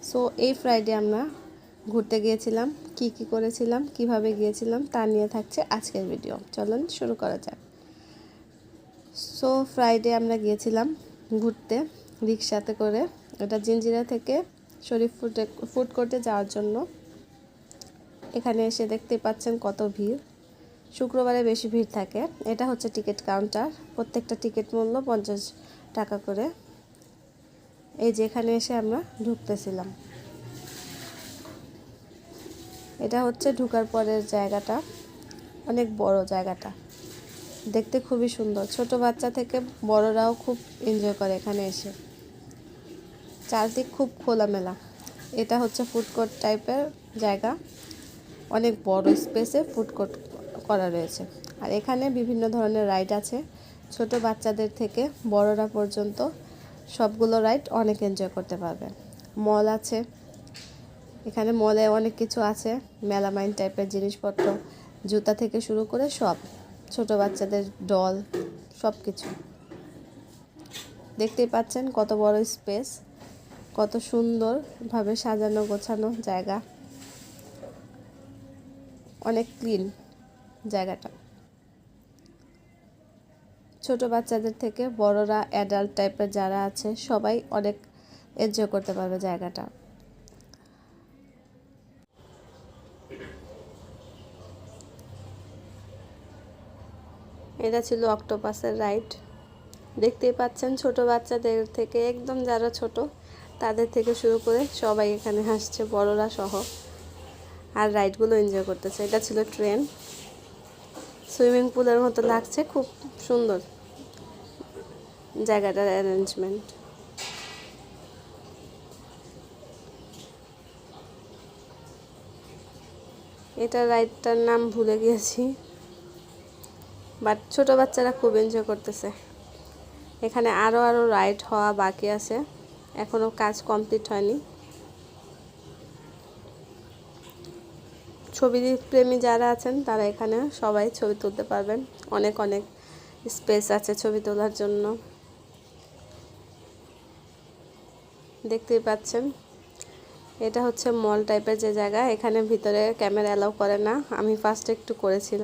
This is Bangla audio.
সো এই ফ্রাইডে আমরা ঘুরতে গিয়েছিলাম, কি করেছিলাম, কিভাবে গিয়েছিলাম তা নিয়ে থাকছে আজকের ভিডিও। চলুন শুরু করা যাক। সো ফ্রাইডে আমরা গিয়েছিলাম ঘুরতে রিক্সাতে করে, এটা জিঞ্জিরা থেকে শরীফ ফুড কোর্টে যাওয়ার জন্য। এখানে এসে দেখতে পাচ্ছেন কত ভিড়, শুক্রবারে বেশি ভিড় থাকে। এটা হচ্ছে টিকিট কাউন্টার, প্রত্যেকটা টিকিট মূল্য 50 টাকা করে। এই যে এখানে এসে আমরা ঢুকতেছিলাম, এটা হচ্ছে ঢুকার পরের জায়গাটা, অনেক বড় জায়গাটা, দেখতে খুবই সুন্দর। ছোট বাচ্চা থেকে বড়রাও খুব এনজয় করে এখানে এসে, চারদিক খুব খোলামেলা। এটা হচ্ছে ফুড কোর্ট টাইপের জায়গা, অনেক বড় স্পেসে ফুড কোর্ট করা রয়েছে। আর এখানে বিভিন্ন ধরনের রাইড আছে, ছোট বাচ্চাদের থেকে বড়রা পর্যন্ত সবগুলো রাইড অনেক এনজয় করতে পারবে। মল আছে, এখানে মলে অনেক কিছু আছে, মেলামাইন টাইপের জিনিসপত্র, জুতা থেকে শুরু করে সব, ছোট বাচ্চাদের ডল, সব কিছু। দেখতেই পাচ্ছেন কত বড় স্পেস, কত সুন্দরভাবে সাজানো গোছানো জায়গা, অনেক ক্লিন জায়গাটা। ছোট বাচ্চাদের থেকে বড়রা, অ্যাডাল্ট টাইপের যারা আছে সবাই অনেক এনজয় করতে পারবে জায়গাটা। এটা ছিল অক্টোপাসের রাইড। দেখতেই পাচ্ছেন ছোট বাচ্চাদের থেকে একদম যারা ছোট তাদের থেকে শুরু করে সবাই এখানে হাসছে, বড়রা সহ, আর রাইডগুলো এনজয় করতেছে। এটা ছিল ট্রেন, সুইমিং পুলের মতো লাগছে, খুব সুন্দর জায়গাটার অ্যারেঞ্জমেন্ট। এটা রাইডটার নাম ভুলে গিয়েছি, বাট ছোট বাচ্চারা খুব এনজয় করতেছে। এখানে আরও রাইড হওয়া বাকি আছে, এখনও কাজ কমপ্লিট হয়নি। ছবি প্রেমী যারা আছেন তারা এখানে সবাই ছবি তুলতে পারবেন, অনেক অনেক স্পেস আছে ছবি তোলার জন্য। দেখতেই পাচ্ছেন এটা হচ্ছে মল টাইপের যে জায়গা, এখানে ভিতরে ক্যামেরা অ্যালাউ করে না। আমি ফার্স্ট একটু করেছিলাম।